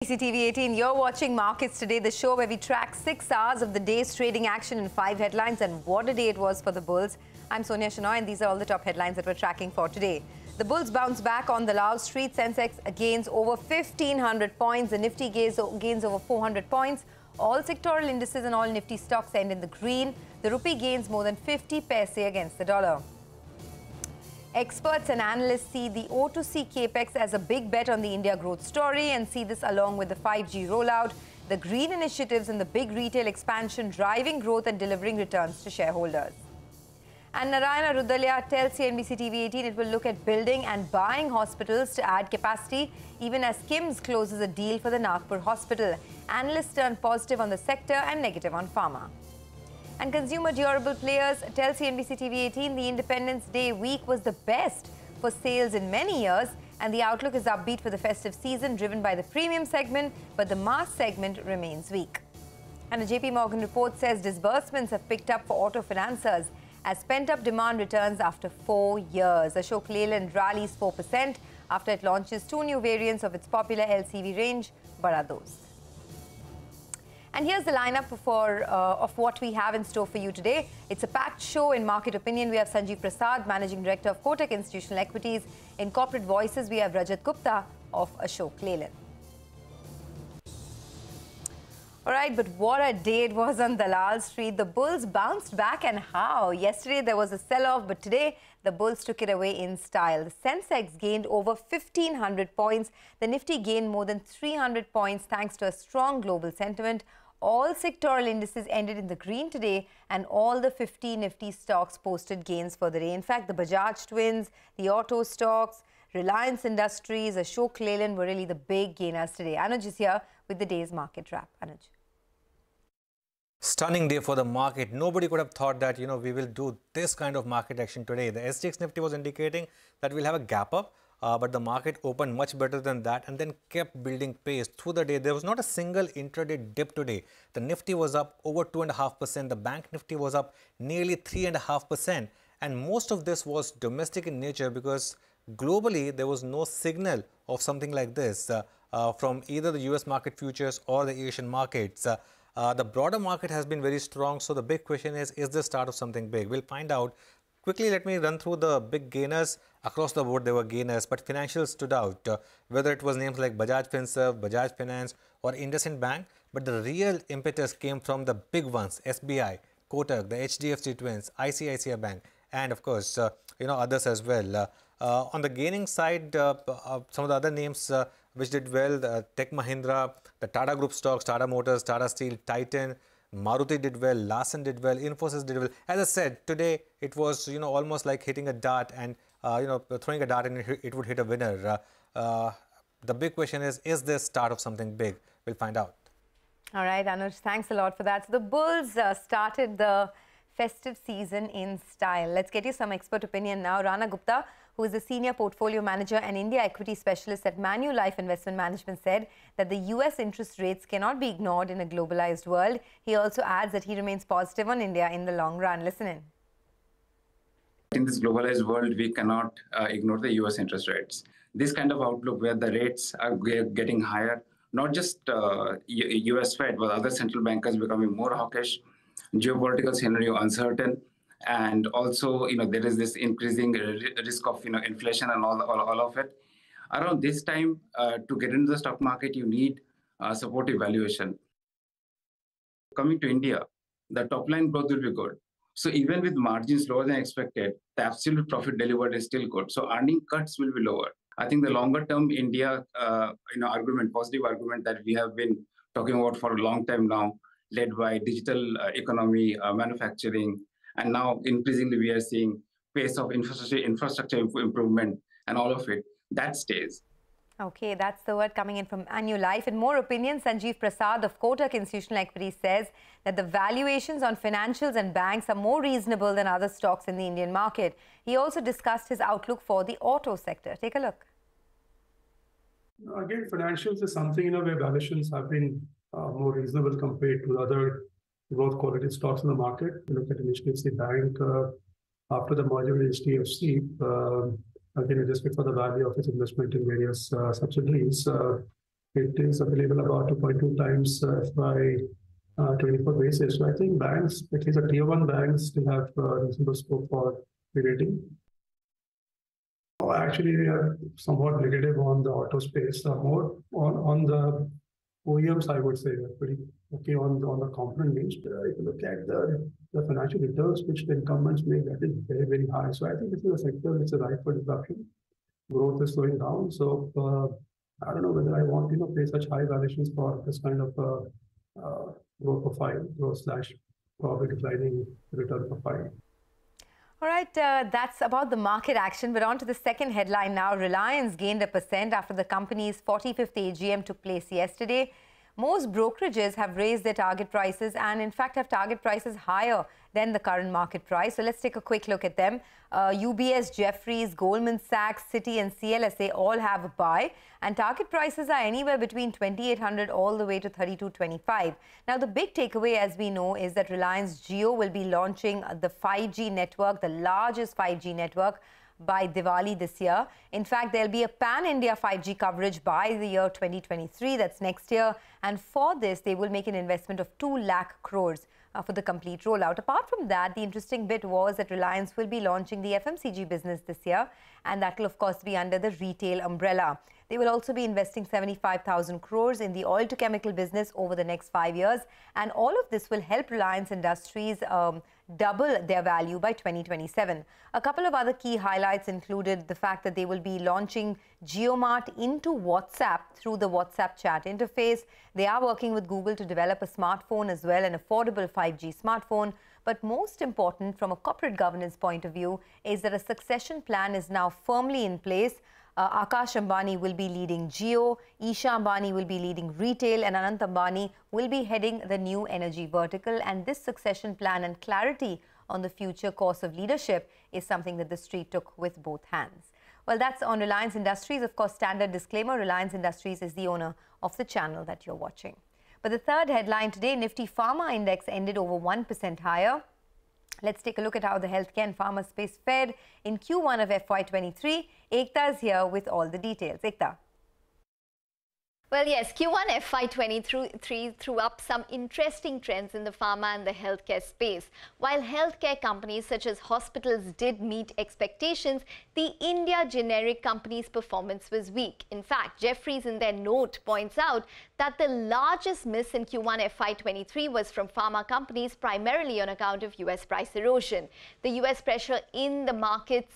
CNBC-TV18, you're watching Markets Today, the show where we track 6 hours of the day's trading action in 5 headlines, and what a day it was for the bulls. I'm Sonia Shenoy, and these are all the top headlines that we're tracking for today. The bulls bounce back on the Dalal Street. Sensex gains over 1,500 points. The Nifty gains over 400 points. All sectoral indices and all Nifty stocks end in the green. The rupee gains more than 50 paise against the dollar. Experts and analysts see the O2C capex as a big bet on the India growth story and see this along with the 5G rollout, the green initiatives and the big retail expansion driving growth and delivering returns to shareholders. And Narayana Rudalya tells CNBC-TV18 it will look at building and buying hospitals to add capacity, even as KIMS closes a deal for the Nagpur hospital. Analysts turn positive on the sector and negative on pharma. And consumer durable players tell CNBC-TV18 the Independence Day week was the best for sales in many years, and the outlook is upbeat for the festive season driven by the premium segment, but the mass segment remains weak. And a JP Morgan report says disbursements have picked up for auto financiers as pent-up demand returns after 4 years. Ashok Leyland rallies 4% after it launches 2 new variants of its popular LCV range, Bada Dost. And here's the lineup of what we have in store for you today. It's a packed show. In Market Opinion, we have Sanjeev Prasad, Managing Director of Kotak Institutional Equities. In Corporate Voices, we have Rajat Gupta of Ashok Leyland. All right, but what a day it was on Dalal Street. The bulls bounced back, and how? Yesterday there was a sell-off, but today the bulls took it away in style. The Sensex gained over 1,500 points. The Nifty gained more than 300 points thanks to a strong global sentiment. All sectoral indices ended in the green today, and all the 50 Nifty stocks posted gains for the day. In fact, the Bajaj twins, the auto stocks, Reliance Industries, Ashok Leyland were really the big gainers today. Anuj is here with the day's market wrap. Anuj. Stunning day for the market. Nobody could have thought that, we will do this kind of market action today. The SGX Nifty was indicating that we'll have a gap up, but the market opened much better than that and then kept building pace through the day. There was not a single intraday dip today. The Nifty was up over 2.5%. The Bank Nifty was up nearly 3.5%. And most of this was domestic in nature because globally there was no signal of something like this from either the US market futures or the Asian markets. The broader market has been very strong. So the big question is the start of something big? We'll find out. Quickly, let me run through the big gainers. Across the board, there were gainers, but financials stood out, whether it was names like Bajaj Finserv, Bajaj Finance or IndusInd Bank. But the real impetus came from the big ones, SBI, Kotak, the HDFC twins, ICICI Bank, and of course, others as well. On the gaining side, some of the other names which did well, Tech Mahindra, the Tata Group stocks, Tata Motors, Tata Steel, Titan, Maruti did well, Larsen did well, Infosys did well. As I said, today it was, almost like hitting a dart and, throwing a dart and it would hit a winner. The big question is this start of something big? We'll find out. All right, Anuj, thanks a lot for that. So the bulls started the festive season in style. Let's get you some expert opinion now. Rana Gupta, who is a senior portfolio manager and India equity specialist at Manulife Investment Management, said that the US interest rates cannot be ignored in a globalized world. He also adds that he remains positive on India in the long run. Listen in. In this globalized world, we cannot ignore the US interest rates. This kind of outlook where the rates are getting higher, not just US Fed, but other central bankers becoming more hawkish, geopolitical scenario uncertain, and also there is this increasing risk of inflation and all of it. Around this time, to get into the stock market, you need supportive valuation. Coming to India, the top line growth will be good. So even with margins lower than expected, the absolute profit delivered is still good. So earning cuts will be lower. I think the longer term India positive argument that we have been talking about for a long time now, led by digital economy, manufacturing, and now increasingly we are seeing pace of infrastructure improvement and all of it, that stays. Okay, that's the word coming in from Manulife. In more opinions, Sanjeev Prasad of Kotak Institutional Equities says that the valuations on financials and banks are more reasonable than other stocks in the Indian market. He also discussed his outlook for the auto sector. Take a look. Again, financials is something where valuations have been more reasonable compared to other growth quality stocks in the market. You look at HDFC Bank after the merger with HDFC, again, adjusted for the value of its investment in various subsidiaries, It is available about 2.2 times FY 24 basis. So I think banks, at least the tier 1 banks, still have reasonable scope for re-rating. Actually, we are somewhat negative on the auto space. More on the OEMs, I would say, we're pretty okay on the component niche. If you look at the financial returns which the incumbents make, that is very, very high. So I think this is a sector which is ripe for disruption. Growth is slowing down. So I don't know whether I want to pay such high valuations for this kind of growth profile, probably declining return profile. All right, that's about the market action. But on to the second headline now. Reliance gained 1% after the company's 45th AGM took place yesterday. Most brokerages have raised their target prices and, in fact, have target prices higher than the current market price. So let's take a quick look at them. UBS, Jefferies, Goldman Sachs, Citi and CLSA all have a buy. And target prices are anywhere between 2,800 all the way to 3,225. Now, the big takeaway, as we know, is that Reliance Jio will be launching the 5G network, the largest 5G network, by Diwali this year. In fact, there'll be a pan-India 5G coverage by the year 2023, that's next year. And for this, they will make an investment of 2 lakh crores for the complete rollout. Apart from that, the interesting bit was that Reliance will be launching the FMCG business this year, and that will, of course, be under the retail umbrella. They will also be investing 75,000 crores in the oil-to-chemical business over the next 5 years. And all of this will help Reliance Industries double their value by 2027. A couple of other key highlights included the fact that they will be launching JioMart into WhatsApp through the WhatsApp chat interface. They are working with Google to develop a smartphone as well, an affordable 5G smartphone. But most important from a corporate governance point of view is that a succession plan is now firmly in place. Akash Ambani will be leading Jio, Isha Ambani will be leading retail, and Anant Ambani will be heading the new energy vertical. And this succession plan and clarity on the future course of leadership is something that the street took with both hands. Well, that's on Reliance Industries. Of course, standard disclaimer, Reliance Industries is the owner of the channel that you're watching. But the third headline today, Nifty Pharma Index ended over 1% higher. Let's take a look at how the healthcare and pharma space fared in Q1 of FY23. Ekta is here with all the details. Ekta. Well, yes, Q1 FY23 threw up some interesting trends in the pharma and the healthcare space. While healthcare companies such as hospitals did meet expectations, the India generic companies' performance was weak. In fact, Jefferies in their note points out that the largest miss in Q1 FY23 was from pharma companies, primarily on account of US price erosion. The US pressure in the markets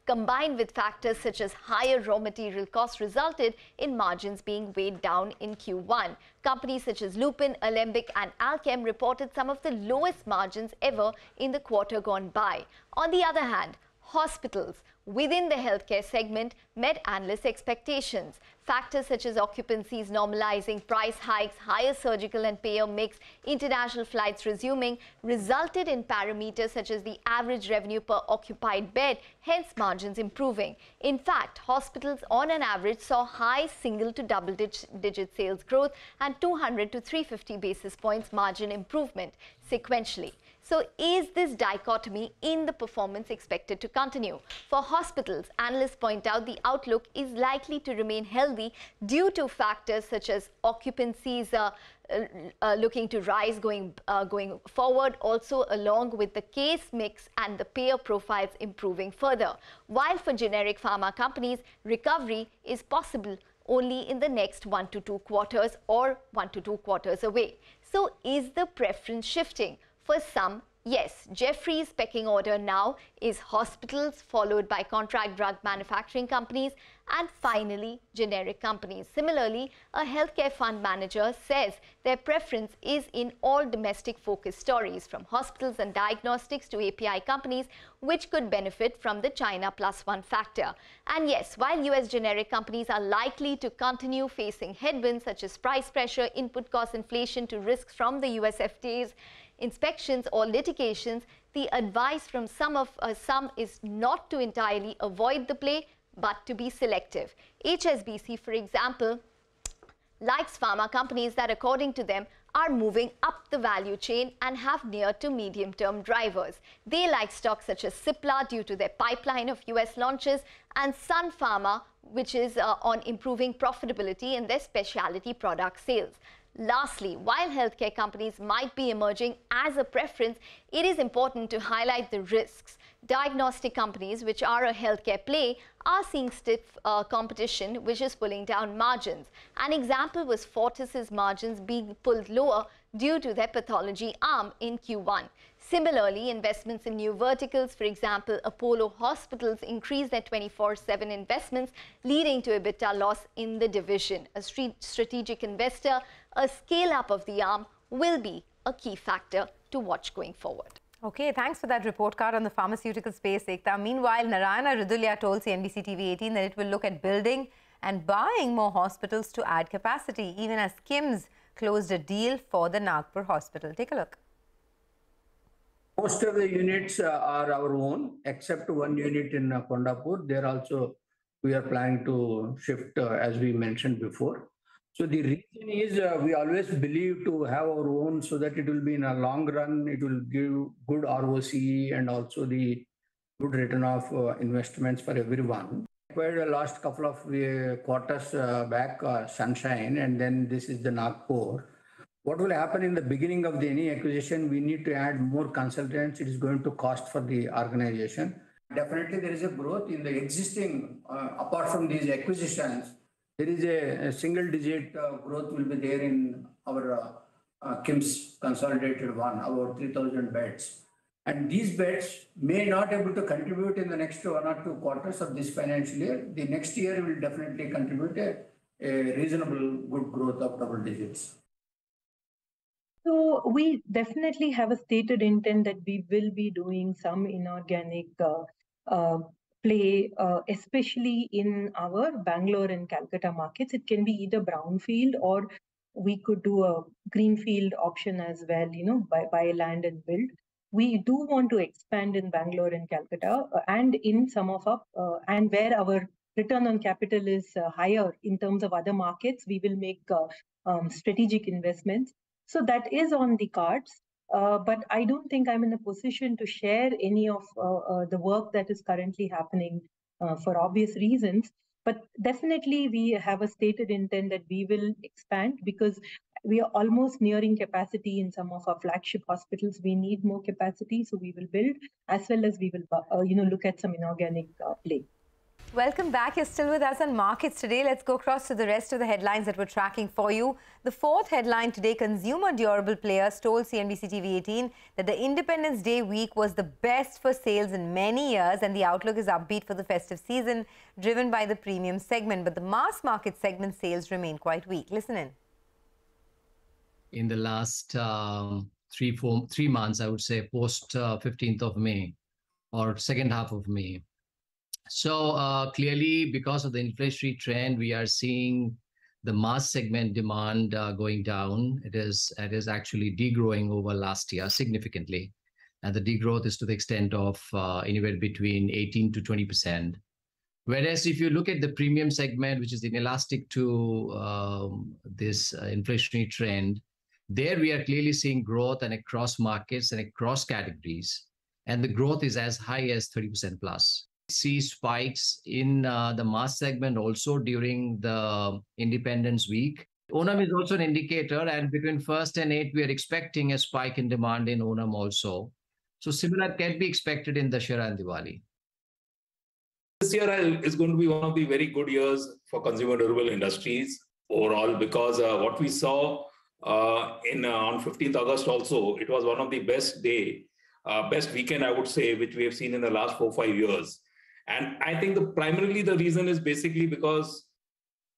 combined with factors such as higher raw material costs resulted in margins being weighed down in Q1. Companies such as Lupin, Alembic and Alchem reported some of the lowest margins ever in the quarter gone by. On the other hand, hospitals within the healthcare segment met analyst expectations. Factors such as occupancies normalizing, price hikes, higher surgical and payer mix, international flights resuming resulted in parameters such as the average revenue per occupied bed, hence margins improving. In fact, hospitals on an average saw high single to double digit sales growth and 200 to 350 basis points margin improvement sequentially. So is this dichotomy in the performance expected to continue? For hospitals, analysts point out the outlook is likely to remain healthy due to factors such as occupancies looking to rise going forward, also along with the case mix and the payer profiles improving further. While for generic pharma companies, recovery is possible only in the next 1 to 2 quarters or 1 to 2 quarters away. So is the preference shifting? For some, yes. Jefferies' pecking order now is hospitals, followed by contract drug manufacturing companies, and finally, generic companies. Similarly, a healthcare fund manager says their preference is in all domestic focused stories, from hospitals and diagnostics to API companies, which could benefit from the China +1 factor. And yes, while US generic companies are likely to continue facing headwinds such as price pressure, input cost inflation to risks from the US FDA's inspections or litigations, the advice from some is not to entirely avoid the play, but to be selective. HSBC, for example, likes pharma companies that, according to them, are moving up the value chain and have near to medium-term drivers. They like stocks such as Cipla due to their pipeline of US launches, and Sun Pharma which is on improving profitability in their specialty product sales. Lastly, while healthcare companies might be emerging as a preference, it is important to highlight the risks. Diagnostic companies, which are a healthcare play, are seeing stiff competition, which is pulling down margins. An example was Fortis's margins being pulled lower due to their pathology arm in Q1. Similarly, investments in new verticals, for example, Apollo Hospitals, increased their 24/7 investments, leading to EBITDA loss in the division. A strategic investor, a scale-up of the arm will be a key factor to watch going forward. Okay, thanks for that report card on the pharmaceutical space, Ekta. Meanwhile, Narayana Ridulya told CNBC TV18 that it will look at building and buying more hospitals to add capacity, even as KIMS closed a deal for the Nagpur hospital. Take a look. Most of the units are our own, except one unit in Kondapur. There also we are planning to shift, as we mentioned before. So the reason is we always believe to have our own so that it will be in a long run, it will give good ROCE and also the good return of investments for everyone. Acquired the last couple of quarters back Sunshine, and then this is the Nagpur. What will happen in the beginning of any acquisition, we need to add more consultants. It is going to cost for the organization. Definitely there is a growth in the existing, apart from these acquisitions, there is a single-digit growth will be there in our KIMS consolidated one, about 3,000 beds. And these beds may not able to contribute in the next 1 or 2 quarters of this financial year. The next year will definitely contribute a reasonable good growth of double digits. So we definitely have a stated intent that we will be doing some inorganic play, especially in our Bangalore and Calcutta markets. It can be either brownfield or we could do a greenfield option as well, buy land and build. We do want to expand in Bangalore and Calcutta and in some of our, and where our return on capital is higher in terms of other markets, we will make strategic investments. So that is on the cards. But I don't think I'm in a position to share any of the work that is currently happening for obvious reasons. But definitely we have a stated intent that we will expand because we are almost nearing capacity in some of our flagship hospitals. We need more capacity, so we will build as well as we will, look at some inorganic play. Welcome back. You're still with us on markets today. Let's go across to the rest of the headlines that we're tracking for you. The fourth headline today, consumer durable players told CNBC TV18 that the Independence Day week was the best for sales in many years and the outlook is upbeat for the festive season, driven by the premium segment. But the mass market segment sales remain quite weak. Listen in. In the last 3 months, I would say post 15th of May or second half of May. So clearly, because of the inflationary trend, we are seeing the mass segment demand going down. It is actually degrowing over last year significantly. And the degrowth is to the extent of anywhere between 18 to 20%. Whereas if you look at the premium segment, which is inelastic to this inflationary trend, there we are clearly seeing growth and across markets and across categories. And the growth is as high as 30% plus. See spikes in the mass segment also during the Independence Week. Onam is also an indicator, and between 1st and 8th, we are expecting a spike in demand in Onam also. So similar can be expected in Dussehra and Diwali. This year is going to be one of the very good years for consumer durable industries overall, because what we saw on 15th August also, it was one of the best weekend, I would say, which we have seen in the last 4-5 years. And I think primarily the reason is basically because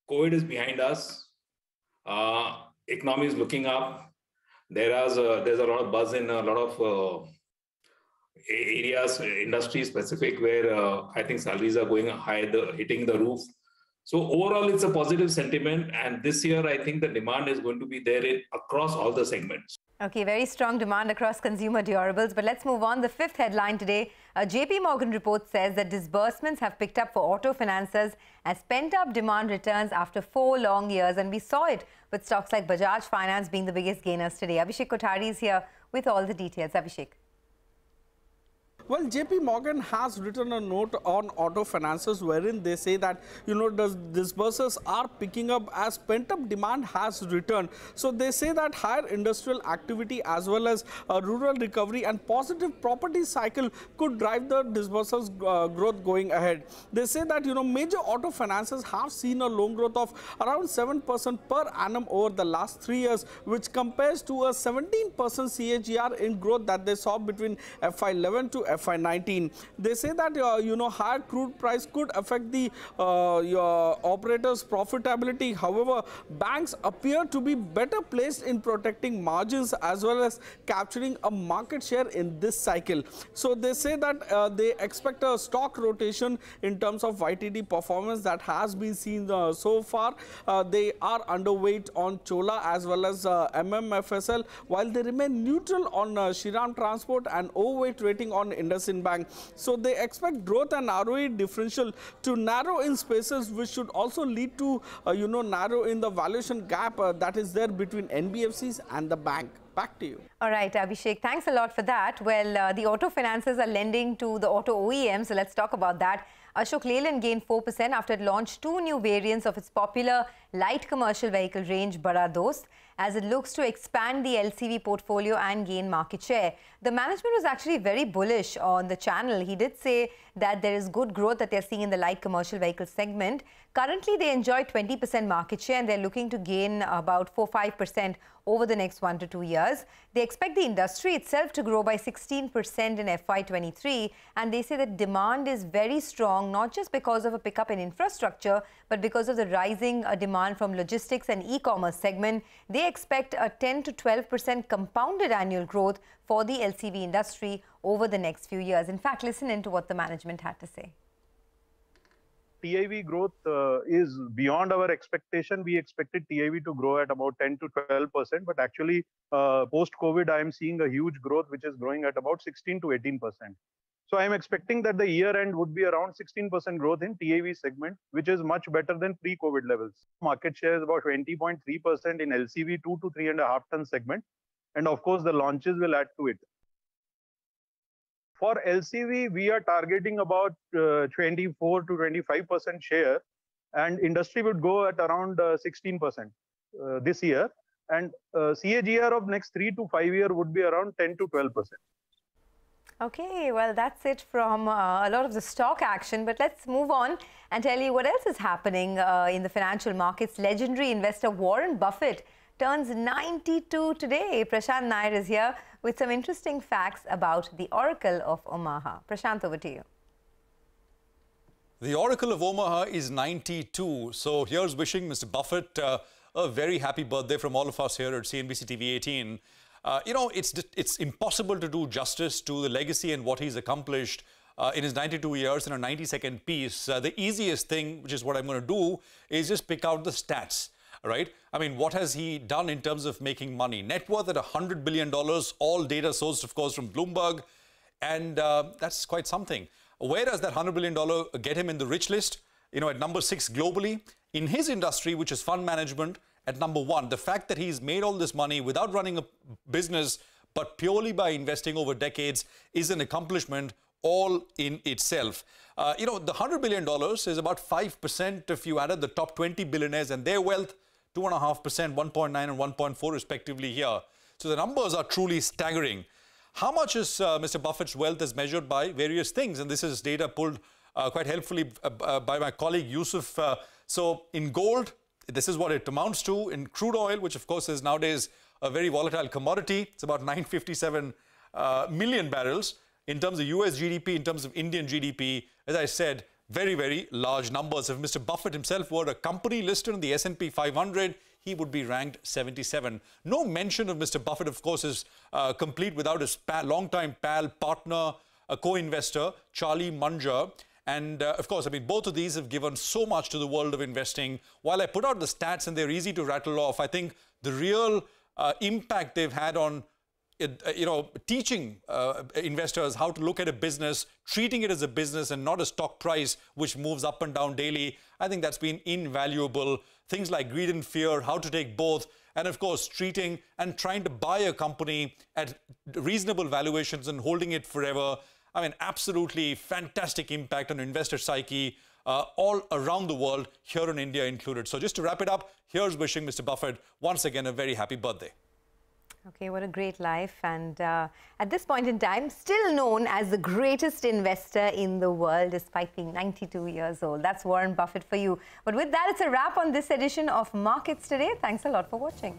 COVID is behind us. Economy is looking up. There's a lot of buzz in a lot of areas, industry specific, where I think salaries are going high, hitting the roof. So overall, it's a positive sentiment. And this year, I think the demand is going to be there across all the segments. Okay, very strong demand across consumer durables. But let's move on. The fifth headline today, a JP Morgan report says that disbursements have picked up for auto financiers as pent-up demand returns after 4 long years. And we saw it with stocks like Bajaj Finance being the biggest gainers today. Abhishek Kothari is here with all the details. Abhishek. Well, JP Morgan has written a note on auto finances wherein they say that, disbursements are picking up as pent-up demand has returned. So they say that higher industrial activity as well as rural recovery and positive property cycle could drive the disbursements growth going ahead. They say that, major auto finances have seen a loan growth of around 7% per annum over the last 3 years, which compares to a 17% CAGR in growth that they saw between FY11 to FY19. They say that, higher crude price could affect the operators' profitability. However, banks appear to be better placed in protecting margins as well as capturing a market share in this cycle. So they say that they expect a stock rotation in terms of YTD performance that has been seen so far. They are underweight on Chola as well as MMFSL, while they remain neutral on Shriram Transport and overweight rating on IndusInd Bank. So they expect growth and ROE differential to narrow in spaces, which should also lead to narrow in the valuation gap that is there between NBFCs and the bank. Back to you. All right, Abhishek, thanks a lot for that. Well, the auto finances are lending to the auto OEMs, so let's talk about that. Ashok Leyland gained 4% after it launched 2 new variants of its popular light commercial vehicle range, Bada Dost, as it looks to expand the LCV portfolio and gain market share. The management was actually very bullish on the channel. He did say that there is good growth that they're seeing in the light commercial vehicle segment. Currently, they enjoy 20% market share and they're looking to gain about 4-5% over the next 1 to 2 years. They expect the industry itself to grow by 16% in FY23, and they say that demand is very strong, not just because of a pickup in infrastructure, but because of the rising demand from logistics and e-commerce segment. They expect a 10 to 12% compounded annual growth for the LCV industry over the next few years. In fact, listen into what the management had to say. TIV growth is beyond our expectation. We expected TIV to grow at about 10 to 12%, but actually post-COVID, I am seeing a huge growth, which is growing at about 16 to 18%. So I am expecting that the year end would be around 16% growth in TIV segment, which is much better than pre-COVID levels. Market share is about 20.3% in LCV 2 to 3.5 ton segment. And of course, the launches will add to it. For LCV, we are targeting about 24 to 25% share, and industry would go at around 16% this year. And CAGR of next 3 to 5 years would be around 10 to 12%. Okay, well, that's it from a lot of the stock action. But let's move on and tell you what else is happening in the financial markets. Legendary investor Warren Buffett turns 92 today. Prashant Nair is here with some interesting facts about the Oracle of Omaha. Prashant, over to you. The Oracle of Omaha is 92. So here's wishing Mr. Buffett a very happy birthday from all of us here at CNBC-TV18. It's impossible to do justice to the legacy and what he's accomplished in his 92 years in a 90-second piece. The easiest thing, which is what I'm going to do, is just pick out the stats. Right? I mean, what has he done in terms of making money? Net worth at $100 billion, all data sourced, of course, from Bloomberg. And that's quite something. Where does that $100 billion get him in the rich list? At number 6 globally. In his industry, which is fund management, at number 1. The fact that he's made all this money without running a business, but purely by investing over decades, is an accomplishment all in itself. The $100 billion is about 5% if you added the top 20 billionaires and their wealth. 2.5%, 1.9 and 1.4 respectively here. So the numbers are truly staggering. How much is Mr. Buffett's wealth is measured by various things? And this is data pulled quite helpfully by my colleague Yusuf. So in gold, this is what it amounts to. In crude oil, which of course is nowadays a very volatile commodity, it's about 957 million barrels. In terms of US GDP, in terms of Indian GDP, as I said, very, very large numbers. If Mr. Buffett himself were a company listed in the S&P 500, he would be ranked 77. No mention of Mr. Buffett, of course, is complete without his longtime pal, partner, a co-investor, Charlie Munger. And of course, I mean, both of these have given so much to the world of investing. While I put out the stats and they're easy to rattle off, I think the real impact they've had on teaching investors how to look at a business, treating it as a business and not a stock price which moves up and down daily, I think that's been invaluable. Things like greed and fear, how to take both, and of course treating and trying to buy a company at reasonable valuations and holding it forever. I mean, absolutely fantastic impact on investor psyche all around the world, here in India included. So just to wrap it up, here's wishing Mr. Buffett once again a very happy birthday. Okay, what a great life. And at this point in time, still known as the greatest investor in the world, despite being 92 years old. That's Warren Buffett for you. But with that, it's a wrap on this edition of Markets Today. Thanks a lot for watching.